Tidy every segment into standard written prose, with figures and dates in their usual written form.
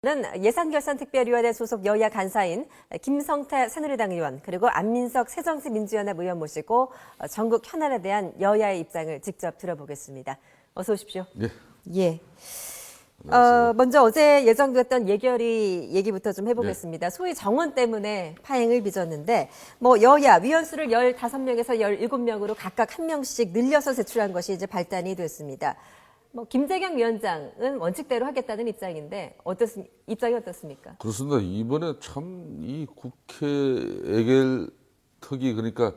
는 예산결산특별위원회 소속 여야 간사인 김성태 새누리당 의원 그리고 안민석 새정치민주연합 의원 모시고 전국 현안에 대한 여야의 입장을 직접 들어보겠습니다. 어서 오십시오. 네. 예. 먼저 어제 예정됐던 예결위 얘기부터 좀 해보겠습니다. 소위 정원 때문에 파행을 빚었는데 여야 위원수를 15명에서 17명으로 각각 한 명씩 늘려서 제출한 것이 이제 발단이 됐습니다. 김재경 위원장은 원칙대로 하겠다는 입장인데 입장이 어떻습니까? 그렇습니다. 이번에 참 이 국회 예결특위 그러니까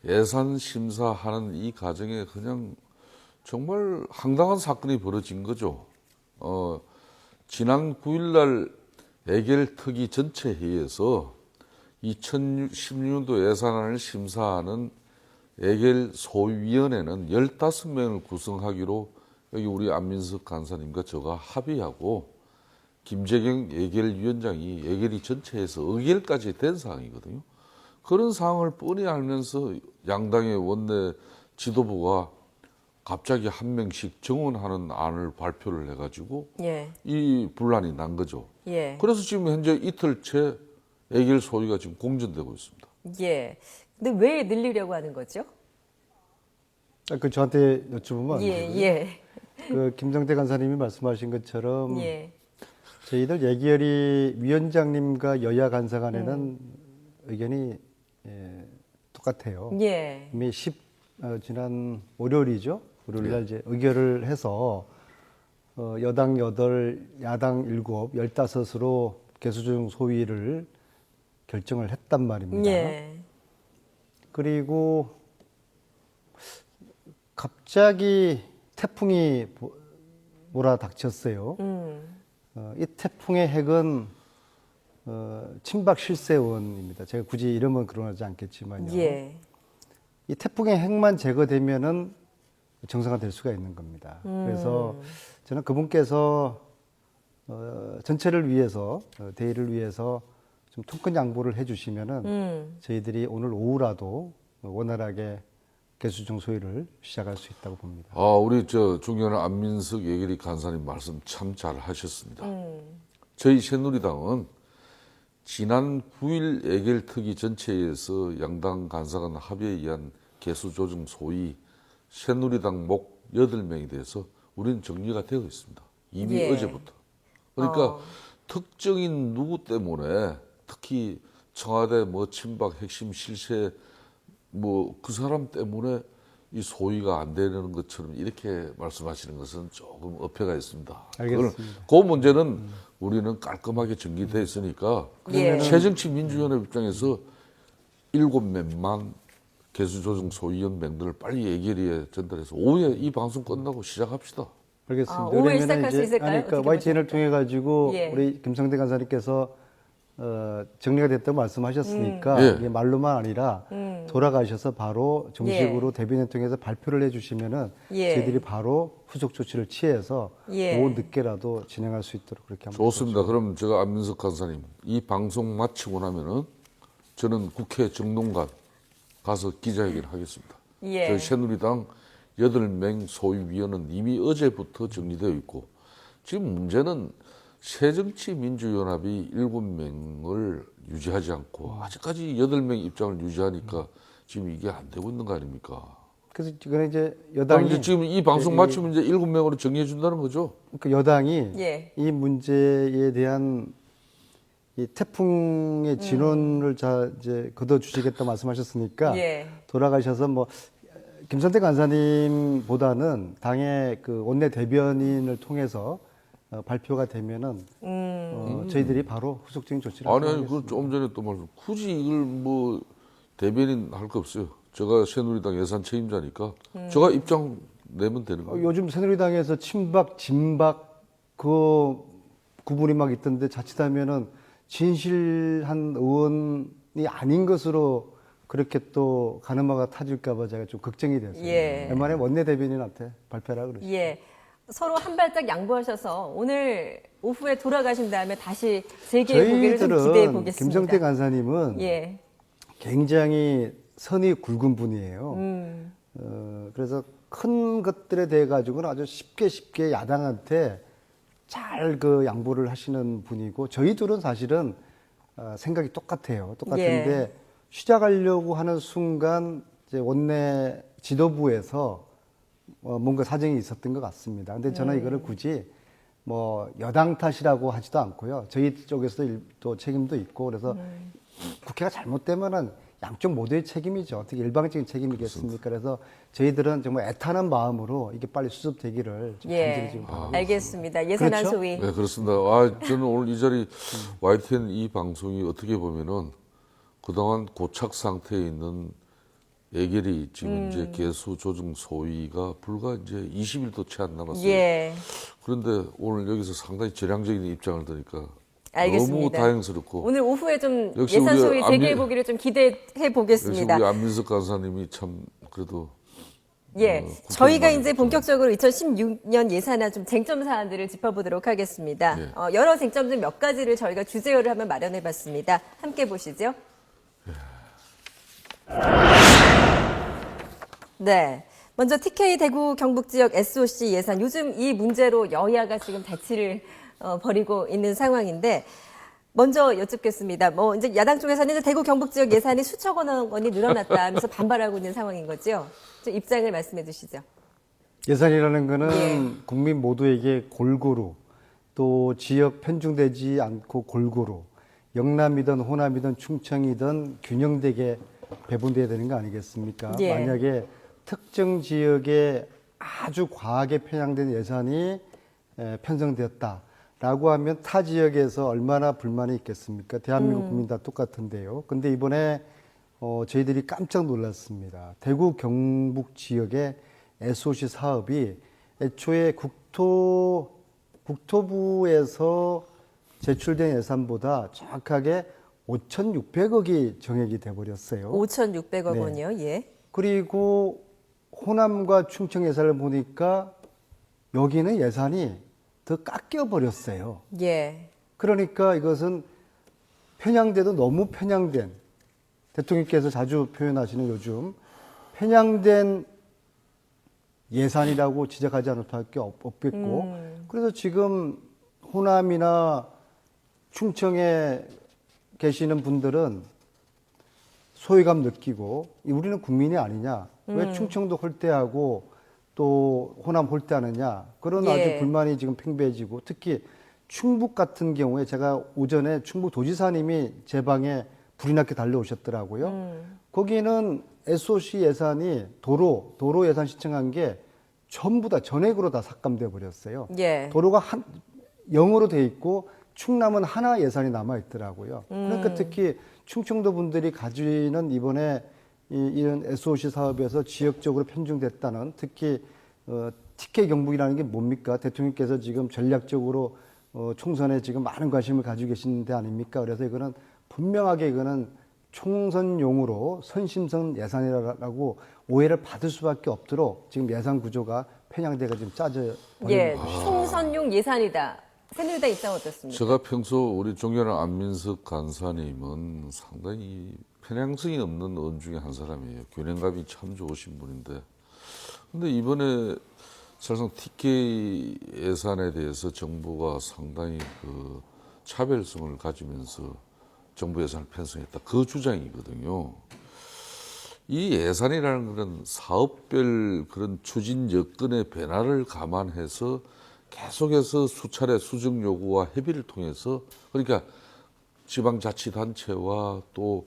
예산 심사하는 이 과정에 그냥 정말 황당한 사건이 벌어진 거죠. 지난 9일 날 예결특위 전체 회의에서 2016년도 예산안을 심사하는 예결소위원회는 15명을 구성하기로 여기 우리 안민석 간사님과 저가 합의하고 김재경 예결위원장이 예결위 전체에서 의결까지 된 상황이거든요. 그런 상황을 뻔히 알면서 양당의 원내 지도부가 갑자기 한 명씩 정원하는 안을 발표를 해가지고 이 분란이 난 거죠. 그래서 지금 현재 이틀째 예결 소위가 지금 공전되고 있습니다. 예. 근데 왜 늘리려고 하는 거죠? 그 저한테 여쭤보면 그 김성태 간사님이 말씀하신 것처럼 저희들 예결위 위원장님과 여야 간사 간에는 의견이 똑같아요. 이미 지난 월요일이죠. 월요일 날 이제 의결을 해서 여당 8, 야당 7, 15으로 개수조정 소위를 결정을 했단 말입니다. 그리고 갑자기 태풍이 몰아닥쳤어요. 이 태풍의 핵은 친박 실세원입니다. 제가 굳이 이름은 거론하지 않겠지만요. 이 태풍의 핵만 제거되면은 정상화될 수가 있는 겁니다. 그래서 저는 그분께서 전체를 위해서 대의를 위해서 좀 통큰 양보를 해주시면은 저희들이 오늘 오후라도 원활하게 개수조정 소위를 시작할 수 있다고 봅니다. 우리 존경하는 안민석 예결위 간사님 말씀 참 잘 하셨습니다. 저희 새누리당은 지난 9일 예결특위 전체에서 양당 간사 간 합의에 의한 개수조정 소위 새누리당 목 8명에 대해서 우리는 정리가 되어 있습니다. 이미 어제부터. 그러니까 특정인 누구 때문에 특히 청와대 친박 핵심 실세 그 사람 때문에 이 소위가 안 되는 것처럼 이렇게 말씀하시는 것은 조금 어폐가 있습니다. 알겠습니다. 그 문제는 우리는 깔끔하게 정리되어 있으니까 새정치민주연합 입장에서 7명만 개수조정 소위원 명들을 빨리 예결위에 전달해서 오후에 이 방송 끝나고 시작합시다. 알겠습니다. 오후에 시작할 수 있을까요? 그러니까 YTN을 통해 가지고 우리 김성태 간사님께서 정리가 됐다고 말씀하셨으니까 이게 말로만 아니라 돌아가셔서 바로 정식으로 대변인 통해서 발표를 해주시면은 저희들이 바로 후속 조치를 취해서 오후 늦게라도 진행할 수 있도록 그렇게 합니다. 좋습니다. 그럼 제가 안민석 간사님 이 방송 마치고 나면은 저는 국회 정론관 가서 기자회견 하겠습니다. 저희 새누리당 8명 소위위원은 이미 어제부터 정리되어 있고 지금 문제는 새정치민주연합이 7명을 유지하지 않고 아직까지 8명 입장을 유지하니까 지금 이게 안 되고 있는 거 아닙니까? 그래서 이거는 이제 여당이 이제 지금 이 방송 마치면 이제 7명으로 정리해 준다는 거죠? 그 여당이 이 문제에 대한 이 태풍의 진원을 이제 걷어주시겠다 말씀하셨으니까 돌아가셔서 김성태 간사님보다는 당의 그 원내 대변인을 통해서 발표가 되면은 저희들이 바로 후속적인 조치를 아니 그 조금 전에 또 말씀 굳이 이걸 대변인 할 거 없어요. 제가 새누리당 예산 책임자니까 제가 입장 내면 되는 거예요. 요즘 새누리당에서 친박, 진박 그 구분이 막 있던데 자칫하면은 진실한 의원이 아닌 것으로 그렇게 또 가늠하가 타질까봐 제가 좀 걱정이 됐어요. 웬만하면 원내 대변인한테 발표하라 그러죠. 서로 한 발짝 양보하셔서 오늘 오후에 돌아가신 다음에 다시 재개의 고개를 좀 기대해 보겠습니다. 김성태 간사님은 굉장히 선이 굵은 분이에요. 그래서 큰 것들에 대해 가지고는 아주 쉽게 야당한테 잘 그 양보를 하시는 분이고 저희 둘은 사실은 생각이 똑같아요. 똑같은데 예. 시작하려고 하는 순간 이제 원내 지도부에서 뭔가 사정이 있었던 것 같습니다. 근데 저는 이거를 굳이 뭐 여당 탓이라고 하지도 않고요. 저희 쪽에서도 또 책임도 있고 그래서 국회가 잘못되면은 양쪽 모두의 책임이죠. 어떻게 일방적인 책임이겠습니까? 그래서 저희들은 정말 애타는 마음으로 이게 빨리 수습되기를 좀 간절히 지금 바랍니다. 알겠습니다. 예산안 그렇죠? 소위. 네, 그렇습니다. 저는 오늘 이 자리 YTN 이 방송이 어떻게 보면은 그동안 고착 상태에 있는 예결위 지금 이제 개수 조정 소위가 불과 이제 20일도 채 안 남았어요. 예. 그런데 오늘 여기서 상당히 전향적인 입장을 드니까 알겠습니다. 너무 다행스럽고 오늘 오후에 좀 역시 예산 우리 소위 재개해 보기를 좀 기대해 역시 보겠습니다. 우리 안민석 간사님이 참 그래도 예, 저희가 국회의원 이제 본격적으로 2016년 예산안 좀 쟁점 사안들을 짚어보도록 하겠습니다. 예. 여러 쟁점 중 몇 가지를 저희가 주제어를 한번 마련해봤습니다. 함께 보시죠. 네, 먼저 TK 대구 경북 지역 SOC 예산. 요즘 이 문제로 여야가 지금 대치를 벌이고 있는 상황인데. 먼저 여쭙겠습니다. 뭐 이제 야당 쪽에서는 이제 대구 경북 지역 예산이 수천억 원이 늘어났다 하면서 반발하고 있는 상황인 거죠. 좀 입장을 말씀해 주시죠. 예산이라는 거는 예. 국민 모두에게 골고루 또 지역 편중되지 않고 골고루 영남이든 호남이든 충청이든 균형되게 배분돼야 되는 거 아니겠습니까? 예. 만약에 특정 지역에 아주 과하게 편향된 예산이 편성되었다라고 하면 타 지역에서 얼마나 불만이 있겠습니까? 대한민국 국민 다 똑같은데요. 근데 이번에 저희들이 깜짝 놀랐습니다. 대구 경북 지역의 SOC 사업이 애초에 국토부에서 제출된 예산보다 정확하게 5,600억이 정액이 돼버렸어요. 5,600억 네. 원이요. 예. 그리고 호남과 충청 예산을 보니까 여기는 예산이 더 깎여 버렸어요. 예. 그러니까 이것은 편향돼도 너무 편향된 대통령께서 자주 표현하시는 요즘 편향된 예산이라고 지적하지 않을 수밖에 없겠고 그래서 지금 호남이나 충청에 계시는 분들은 소외감 느끼고 우리는 국민이 아니냐 왜 충청도 홀대하고 또 호남 홀대하느냐 그런 예. 아주 불만이 지금 팽배해지고 특히 충북 같은 경우에 제가 오전에 충북 도지사님이 제 방에 불이 나게 달려오셨더라고요. 거기는 SOC 예산이 도로 예산 신청한 게 전부 다 전액으로 다 삭감돼 버렸어요. 예. 도로가 0으로 돼 있고 충남은 하나 예산이 남아 있더라고요. 그러니까 특히 충청도 분들이 가지는 이번에 이런 SOC 사업에서 지역적으로 편중됐다는 특히 TK 경북이라는 게 뭡니까? 대통령께서 지금 전략적으로 총선에 지금 많은 관심을 가지고 계신 데 아닙니까? 그래서 이거는 분명하게 이거는 총선용으로 선심성 예산이라고 오해를 받을 수밖에 없도록 지금 예산 구조가 편향돼가 지금 짜져 예. 총선용 예산이다. 새누리당 입장 어떻습니까? 제가 평소 우리 존경하는 안민석 간사님은 상당히 편향성이 없는 원 중에 한 사람이에요. 균형감이 참 좋으신 분인데. 근데 이번에 사실상 TK 예산에 대해서 정부가 상당히 그 차별성을 가지면서 정부 예산을 편성했다. 그 주장이거든요. 이 예산이라는 것은 사업별 그런 추진 여건의 변화를 감안해서 계속해서 수차례 수정 요구와 협의를 통해서 그러니까 지방자치단체와 또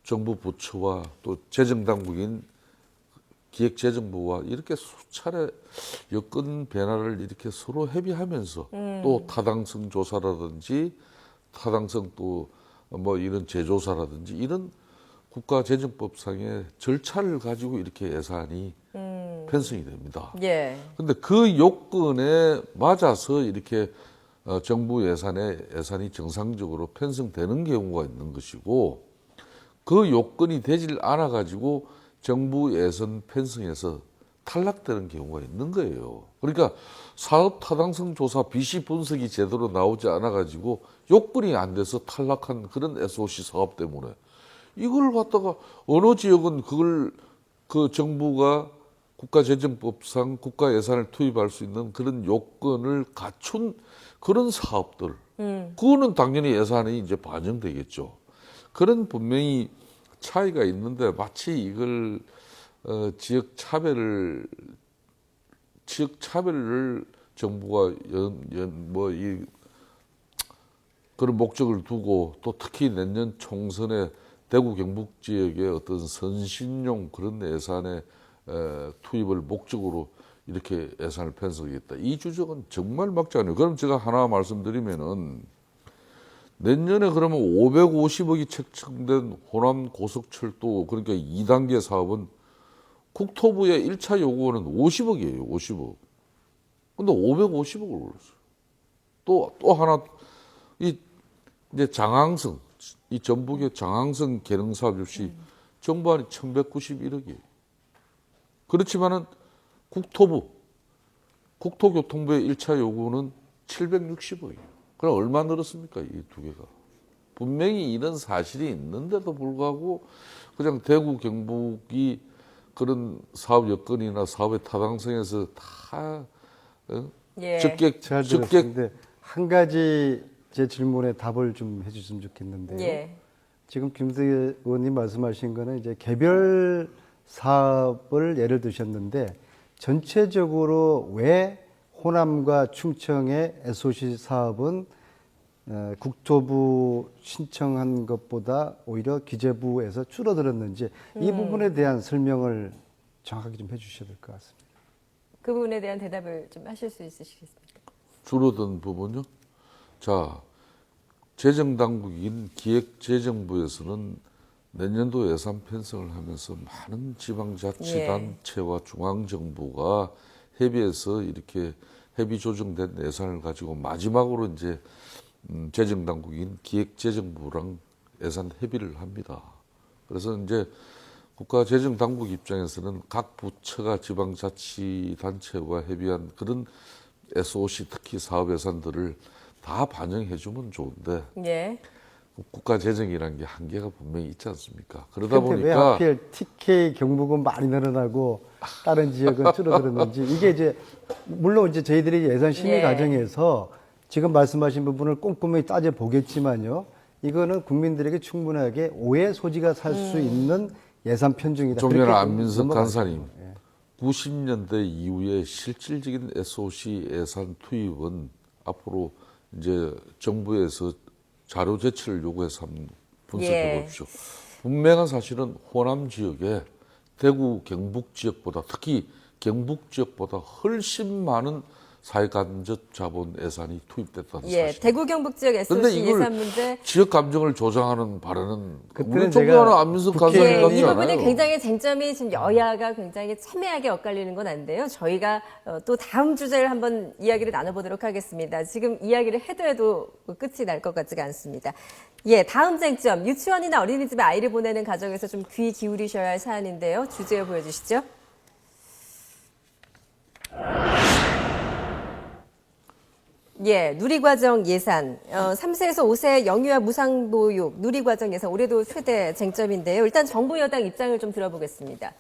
정부 부처와 또 재정당국인 기획재정부와 이렇게 수차례 여건 변화를 이렇게 서로 협의하면서 또 타당성 조사라든지 타당성 또 뭐 이런 재조사라든지 이런 국가재정법상의 절차를 가지고 이렇게 예산이 편성이 됩니다. 예. 근데 그 요건에 맞아서 이렇게 정부 예산이 정상적으로 편성되는 경우가 있는 것이고 그 요건이 되질 않아 가지고 정부 예산 편성에서 탈락되는 경우가 있는 거예요. 그러니까 사업 타당성 조사 비시 분석이 제대로 나오지 않아 가지고 요건이 안 돼서 탈락한 그런 SOC 사업 때문에 이걸 갖다가 어느 지역은 그걸 그 정부가 국가재정법상 국가 예산을 투입할 수 있는 그런 요건을 갖춘 그런 사업들, 그거는 당연히 예산이 이제 반영되겠죠. 그런 분명히 차이가 있는데 마치 이걸 지역 차별을 정부가 그런 목적을 두고 또 특히 내년 총선에 대구 경북 지역의 어떤 선신용 그런 예산의 투입을 목적으로 이렇게 예산을 편성했다. 이 주장은 정말 맞지 않아요. 그럼 제가 하나 말씀드리면은 내년에 그러면 550억이 책정된 호남 고속철도 그러니까 2단계 사업은 국토부의 1차 요구는 50억이에요. 50억. 근데 550억을 올렸어요. 또 하나 이제 장항성 이 전북의 장항성 계능 사업 역시 정부안이 1,191억이에요. 그렇지만은 국토교통부의 1차 요구는 760억이에요. 그럼 얼마 늘었습니까? 이 두 개가. 분명히 이런 사실이 있는데도 불구하고 그냥 대구, 경북이 그런 사업 여건이나 사업의 타당성에서 다 적객 잘 들었는데 한 가지 제 질문에 답을 좀 해주셨으면 좋겠는데요. 예. 지금 김수희 의원님 말씀하신 거는 이제 개별 사업을 예를 드셨는데 전체적으로 왜 호남과 충청의 SOC 사업은 국토부 신청한 것보다 오히려 기재부에서 줄어들었는지 이 부분에 대한 설명을 정확하게 좀 해주셔야 될 것 같습니다. 그 부분에 대한 대답을 좀 하실 수 있으시겠습니까? 줄어든 부분요? 자, 재정당국인 기획재정부에서는 내년도 예산 편성을 하면서 많은 지방자치단체와 중앙정부가 협의해서 이렇게 협의 조정된 예산을 가지고 마지막으로 이제 재정당국인 기획재정부랑 예산 협의를 합니다. 그래서 이제 국가재정당국 입장에서는 각 부처가 지방자치단체와 협의한 그런 SOC 특히 사업 예산들을 다 반영해주면 좋은데 예. 국가재정이라는 게 한계가 분명히 있지 않습니까? 그러다 근데 왜 보니까 하필 TK 경북은 많이 늘어나고 다른 지역은 줄어들었는지 이게 이제 물론 이제 저희들이 예산 심의 예. 과정에서 지금 말씀하신 부분을 꼼꼼히 따져 보겠지만요. 이거는 국민들에게 충분하게 오해 소지가 살 수 있는 예산 편중이다. 좀 전에 그렇게 안민석 넘어가죠. 간사님 90년대 이후에 실질적인 SOC 예산 투입은 앞으로 이제 정부에서 자료 제출을 요구해서 한번 분석해 보십시오. 분명한 사실은 호남 지역에 대구 경북 지역보다 특히 경북 지역보다 훨씬 많은 사회간접 자본 예산이 투입됐다는 사실. 대구 경북 지역 SOC 예산 문제. 지역 감정을 조장하는 발언은 그때는 우리 제가 정부와는 안민석 간사님 이 같지 부분이 않아요. 굉장히 쟁점이 지금 여야가 굉장히 첨예하게 엇갈리는 건 아닌데요. 저희가 또 다음 주제를 한번 이야기를 나눠보도록 하겠습니다. 지금 이야기를 해도 끝이 날 것 같지가 않습니다. 다음 쟁점. 유치원이나 어린이집에 아이를 보내는 가정에서 좀 귀 기울이셔야 할 사안인데요. 주제어 보여주시죠. 누리과정 예산. 3세에서 5세 영유아 무상보육 누리과정 예산 올해도 최대 쟁점인데요. 일단 정부 여당 입장을 좀 들어보겠습니다.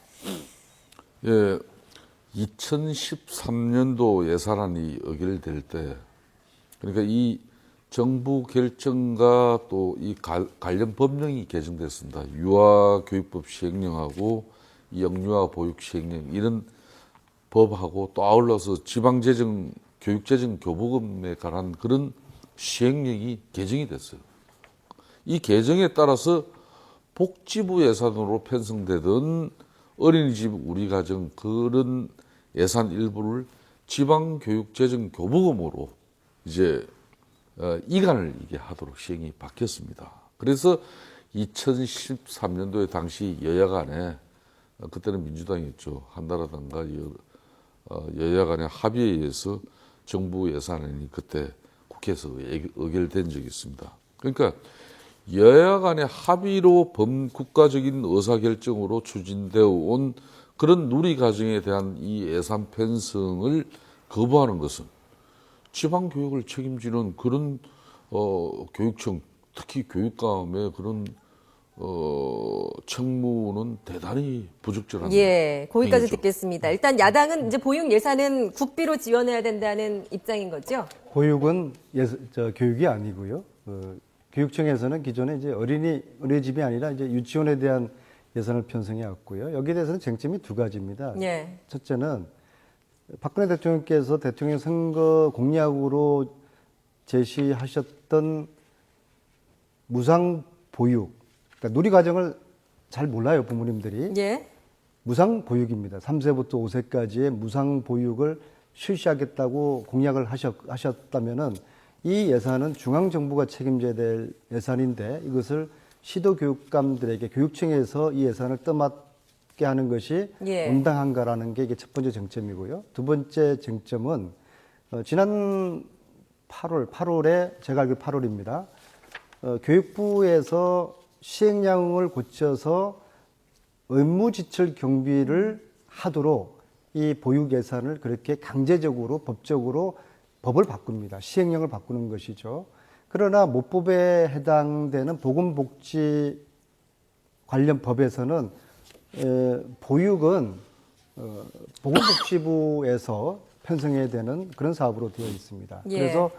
2013년도 예산안이 의결될 때, 그러니까 이 정부 결정과 또 이 관련 법령이 개정됐습니다. 유아교육법 시행령하고 영유아 보육 시행령 이런 법하고 또 아울러서 지방재정 교육재정 교부금에 관한 그런 시행령이 개정이 됐어요. 이 개정에 따라서 복지부 예산으로 편성되던 어린이집 우리가정 그런 예산 일부를 지방교육재정 교부금으로 이제 이관을 이게 하도록 시행이 바뀌었습니다. 그래서 2013년도에 당시 여야 간에 그때는 민주당이었죠. 한나라당과 여야 간의 합의에 의해서 정부 예산안이 그때 국회에서 의결된 적이 있습니다. 그러니까 여야 간의 합의로 범국가적인 의사결정으로 추진되어 온 그런 누리가정에 대한 이 예산 편성을 거부하는 것은 지방교육을 책임지는 그런 교육청, 특히 교육감의 그런 청무는 대단히 부적절합니다. 예, 거기까지 행위죠. 듣겠습니다. 일단 야당은 이제 보육 예산은 국비로 지원해야 된다는 입장인 거죠? 보육은 교육이 아니고요. 교육청에서는 기존에 이제 어린이집이 아니라 이제 유치원에 대한 예산을 편성해 왔고요. 여기에 대해서는 쟁점이 두 가지입니다. 예. 첫째는 박근혜 대통령께서 대통령 선거 공약으로 제시하셨던 무상 보육, 그러니까 누리과정을 잘 몰라요, 부모님들이. 예. 무상 보육입니다. 3세부터 5세까지의 무상 보육을 실시하겠다고 공약을 하셨다면은 이 예산은 중앙정부가 책임져야 될 예산인데 이것을 시도교육감들에게 교육청에서 이 예산을 떠맡게 하는 것이 예. 온당한가라는 게 이게 첫 번째 쟁점이고요. 두 번째 쟁점은 지난 8월에 제가 알기로 8월입니다. 교육부에서 시행령을 고쳐서 의무지출 경비를 하도록 이 보육 예산을 그렇게 강제적으로 법적으로 법을 바꿉니다. 시행령을 바꾸는 것이죠. 그러나 모법에 해당되는 보건복지 관련 법에서는 보육은 보건복지부에서 편성해야 되는 그런 사업으로 되어 있습니다. 예. 그래서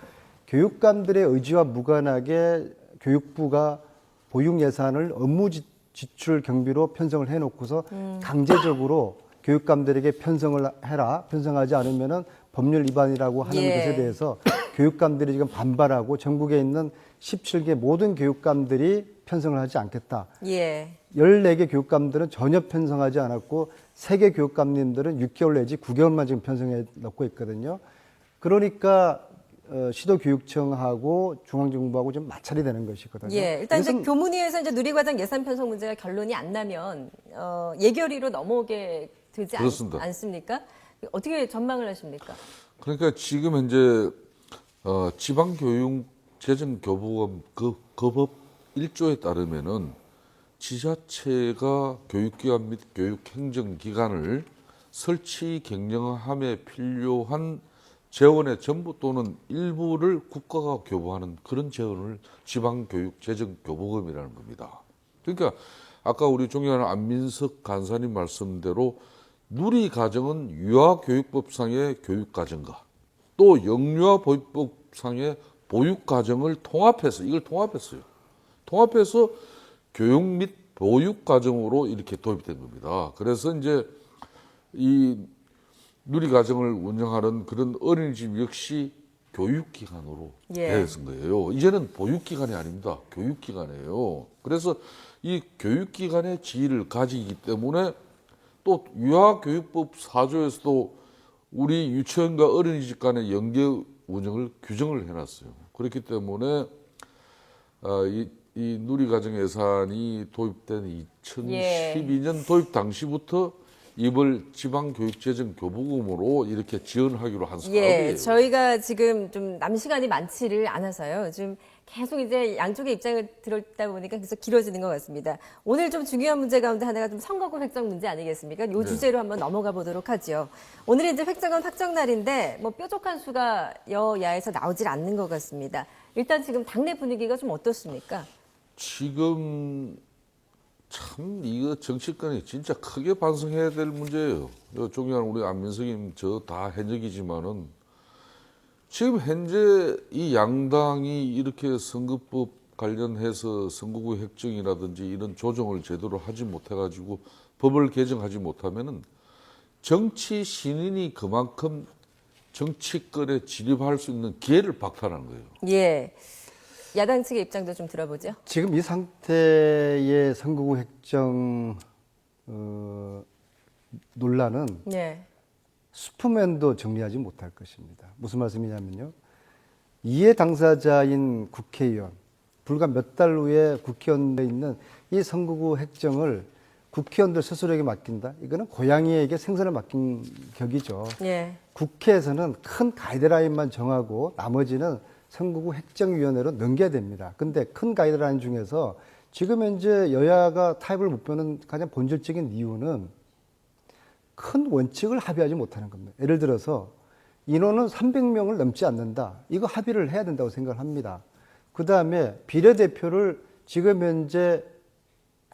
교육감들의 의지와 무관하게 교육부가 보육 예산을 업무 지출 경비로 편성을 해놓고서 강제적으로 교육감들에게 편성을 해라. 편성하지 않으면은 법률 위반이라고 하는 예. 것에 대해서 교육감들이 지금 반발하고 전국에 있는 17개 모든 교육감들이 편성을 하지 않겠다. 예. 14개 교육감들은 전혀 편성하지 않았고 3개 교육감님들은 6개월 내지 9개월만 지금 편성해 놓고 있거든요. 그러니까 시도교육청하고 중앙정부하고 좀 마찰이 되는 것이거든요. 예. 일단 이제 이것은 교문위에서 이제 누리과정 예산 편성 문제가 결론이 안 나면 예결위로 넘어오게 되지 그렇습니다. 않습니까? 어떻게 전망을 하십니까? 그러니까 지금 현재 지방교육재정교부금 그 법 1조에 따르면은 지자체가 교육기관 및 교육행정기관을 설치 경영함에 필요한 재원의 전부 또는 일부를 국가가 교부하는 그런 재원을 지방교육재정교부금이라는 겁니다. 그러니까 아까 우리 존경하는 안민석 간사님 말씀대로 누리과정은 유아교육법상의 교육과정과 또 영유아보육법상의 보육과정을 통합해서 이걸 통합했어요. 통합해서 교육 및 보육과정으로 이렇게 도입이 된 겁니다. 그래서 이제 이 누리과정을 운영하는 그런 어린이집 역시 교육기관으로 예. 되어진 거예요. 이제는 보육기관이 아닙니다. 교육기관이에요. 그래서 이 교육기관의 지위를 가지기 때문에 또 유아교육법 4조에서도 우리 유치원과 어린이집 간의 연계 운영을 규정을 해놨어요. 그렇기 때문에 이 누리과정 예산이 도입된 2012년 도입 당시부터 이걸 지방교육재정교부금으로 이렇게 지원하기로 한 사업이에요. 예, 저희가 지금 좀 남 시간이 많지를 않아서요. 좀 계속 이제 양쪽의 입장을 들었다 보니까 계속 길어지는 것 같습니다. 오늘 좀 중요한 문제 가운데 하나가 좀 선거구 획정 문제 아니겠습니까? 이 주제로 한번 넘어가 보도록 하죠. 오늘이 이제 획정은 확정 날인데 뭐 뾰족한 수가 여야에서 나오질 않는 것 같습니다. 일단 지금 당내 분위기가 좀 어떻습니까? 지금 참 이거 정치권이 진짜 크게 반성해야 될 문제예요. 존경하는 우리 안민석님 저 다 해적이지만은 지금 현재 이 양당이 이렇게 선거법 관련해서 선거구 획정이라든지 이런 조정을 제대로 하지 못해가지고 법을 개정하지 못하면은 정치 신인이 그만큼 정치권에 진입할 수 있는 기회를 박탈하는 거예요. 예. 야당 측의 입장도 좀 들어보죠. 지금 이 상태의 선거구 획정 논란은 예. 수프면도 정리하지 못할 것입니다. 무슨 말씀이냐면요. 이해 당사자인 국회의원, 불과 몇 달 후에 국회의원에 있는 이 선거구 획정을 국회의원들 스스로에게 맡긴다? 이거는 고양이에게 생선을 맡긴 격이죠. 예. 국회에서는 큰 가이드라인만 정하고 나머지는 선거구 획정위원회로 넘겨야 됩니다. 근데 큰 가이드라인 중에서 지금 현재 여야가 타협을 못 보는 가장 본질적인 이유는 큰 원칙을 합의하지 못하는 겁니다. 예를 들어서 인원은 300명을 넘지 않는다. 이거 합의를 해야 된다고 생각을 합니다. 그 다음에 비례대표를 지금 현재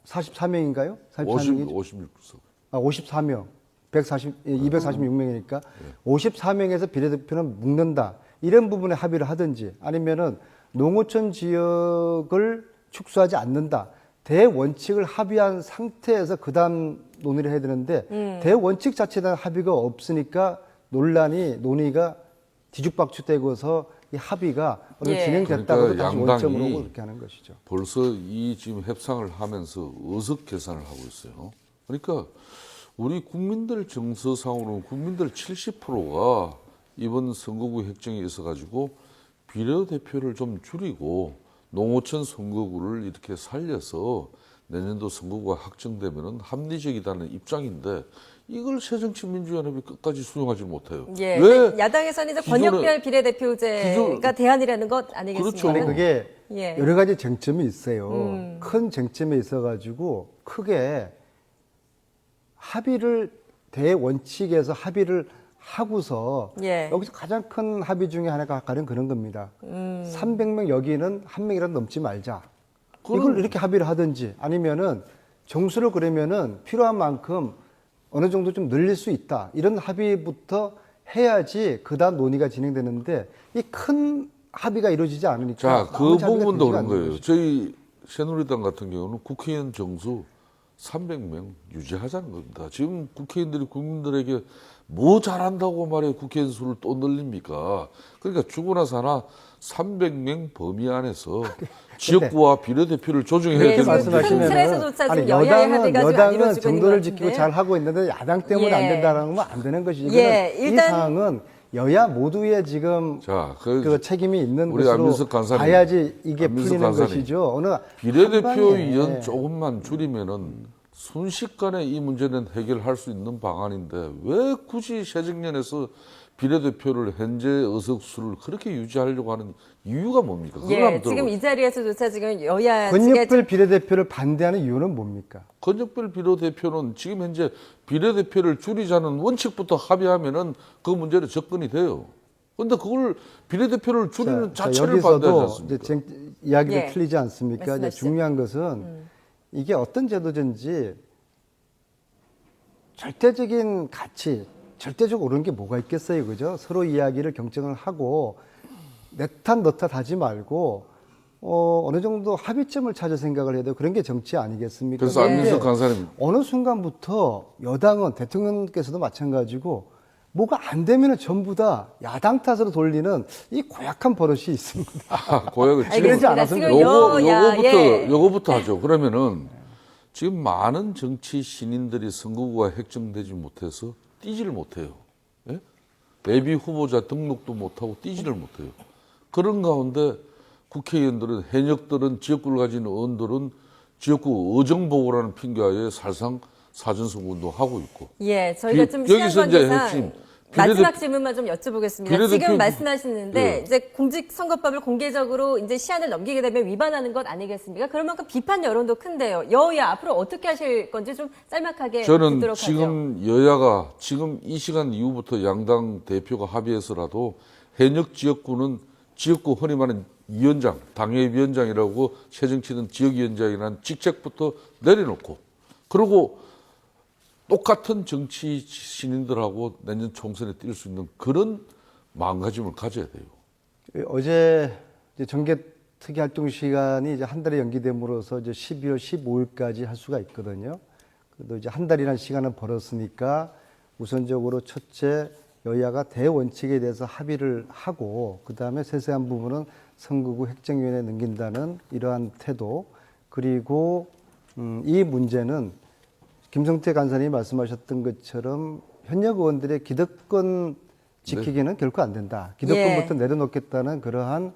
44명인가요? 44명이 51구석. 54명. 246명이니까 54명에서 비례대표는 묶는다. 이런 부분에 합의를 하든지 아니면은 농어촌 지역을 축소하지 않는다. 대원칙을 합의한 상태에서 그다음 논의를 해야 되는데 대원칙 자체에 대한 합의가 없으니까 논의가 뒤죽박죽되고서 이 합의가 어느 예. 진행됐다고 그러니까 다시 원점으로 그렇게 하는 것이죠. 벌써 이 지금 협상을 하면서 어석 계산을 하고 있어요. 그러니까 우리 국민들 정서상으로는 국민들 70%가 이번 선거구 획정에 있어가지고 비례대표를 좀 줄이고 농어촌 선거구를 이렇게 살려서 내년도 선거구가 확정되면은 합리적이다는 입장인데 이걸 새정치민주연합이 끝까지 수용하지 못해요. 예. 왜 야당에서는 이제 기존에- 권역별 비례대표제가 대안이라는 것 아니겠습니까? 그렇죠. 근데 그게 예. 여러 가지 쟁점이 있어요. 큰 쟁점이 있어가지고 크게 대원칙에서 합의를 하고서 예. 여기서 가장 큰 합의 중에 하나가 가령 그런 겁니다. 300명 여기는 한 명이라도 넘지 말자. 이걸 이렇게 합의를 하든지 아니면은 정수를 그러면은 필요한 만큼 어느 정도 좀 늘릴 수 있다. 이런 합의부터 해야지 그다음 논의가 진행되는데 이 큰 합의가 이루어지지 않으니까 자, 그 나머지 합의가 부분도 되지가 그런 않는 거예요. 것이죠. 저희 새누리당 같은 경우는 국회의원 정수 300명 유지하자는 겁니다. 지금 국회의원들이 국민들에게 뭐 잘한다고 말해 국회의원 수를 또 늘립니까? 그러니까 죽고 나서 하나 300명 범위 안에서 지역구와 비례대표를 조정해야 예, 되는 지금 문제죠. 큰 틀에서조차 지금 여야의 합의가 지금 안 여당은 이루어지고 있는 정도를 것 지키고 같은데. 잘 하고 있는데 야당 때문에 안 예. 된다는 건 안 되는 것이죠. 예, 이거는 일단- 이 사항은 여야 모두의 지금 자, 그 책임이 있는 우리 것으로 안민석 간사님, 봐야지 이게 안민석 풀리는 간사님, 것이죠. 어느 비례대표 한방에 위원 조금만 줄이면은 순식간에 이 문제는 해결할 수 있는 방안인데 왜 굳이 새정년에서 비례대표를 현재 의석수를 그렇게 유지하려고 하는 이유가 뭡니까? 그걸 예, 한번 지금 들어보세요. 이 자리에서조차 지금 여야 측의 권역별 비례대표를 반대하는 이유는 뭡니까? 권역별 비례대표는 지금 현재 비례대표를 줄이자는 원칙부터 합의하면은 그 문제는 접근이 돼요. 그런데 그걸 비례대표를 줄이는 자체를 반대하지 여기서도 않습니까? 이제 이야기가 예. 틀리지 않습니까? 이제 말씀하시죠. 중요한 것은 이게 어떤 제도든지 절대적인 가치, 절대적으로 옳은 게 뭐가 있겠어요, 그죠? 서로 이야기를 경쟁을 하고 내 탓, 너 탓 하지 말고 어느 정도 합의점을 찾아 생각을 해야 돼요. 그런 게 정치 아니겠습니까? 그래서 그런데 안민석 간사님 어느 순간부터 여당은 대통령께서도 마찬가지고 뭐가 안 되면은 전부 다 야당 탓으로 돌리는 이 고약한 버릇이 있습니다. 고약을 그러지 알겠습니다. 않았으면 지금 여야, 요거부터 하죠. 그러면은 지금 많은 정치 신인들이 선거구가 획정되지 못해서 뛰지를 못해요. 예? 예비 후보자 등록도 못하고 뛰지를 못해요. 그런 가운데 국회의원들은 현역들은 지역구를 가진 의원들은 지역구 의정보고라는 핑계하에 살상 사전선거운동 하고 있고. 예, 저희가 좀 시간 여기서 이제 관계상 핵심 마지막 질문만 좀 여쭤보겠습니다. 비례대표- 지금 말씀하시는데 예. 이제 공직선거법을 공개적으로 이제 시한을 넘기게 되면 위반하는 것 아니겠습니까? 그럴 만큼 비판 여론도 큰데요. 여야 앞으로 어떻게 하실 건지 좀 짤막하게 저는 듣도록 하죠. 지금 여야가 지금 이 시간 이후부터 양당 대표가 합의해서라도 현역 지역구는 지역구 흔히 말하는 위원장, 당협위원장이라고 새정치든 지역위원장이라는 직책부터 내려놓고 그리고 똑같은 정치 신인들하고 내년 총선에 뛸 수 있는 그런 마음가짐을 가져야 돼요. 어제 이제 정계 특위 활동 시간이 이제 한 달에 연기됨으로써 이제 12월 15일까지 할 수가 있거든요. 그래도 이제 한 달이라는 시간을 벌었으니까 우선적으로 첫째 여야가 대원칙에 대해서 합의를 하고 그 다음에 세세한 부분은 선거구 획정위원회에 넘긴다는 이러한 태도 그리고 이 문제는 김성태 간사님이 말씀하셨던 것처럼 현역 의원들의 기득권 지키기는 결코 안 된다. 기득권부터 내려놓겠다는 그러한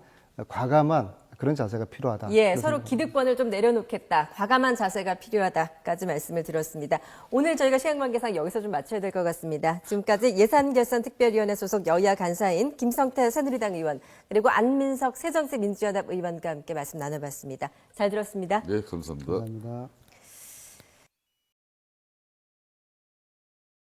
과감한 그런 자세가 필요하다. 예, 서로 기득권을 좀 내려놓겠다. 과감한 자세가 필요하다까지 말씀을 드렸습니다. 오늘 저희가 시간 관계상 여기서 좀 마쳐야 될 것 같습니다. 지금까지 예산결산특별위원회 소속 여야 간사인 김성태 새누리당 의원 그리고 안민석 새정치민주연합 의원과 함께 말씀 나눠봤습니다. 잘 들었습니다. 네, 감사합니다. 감사합니다.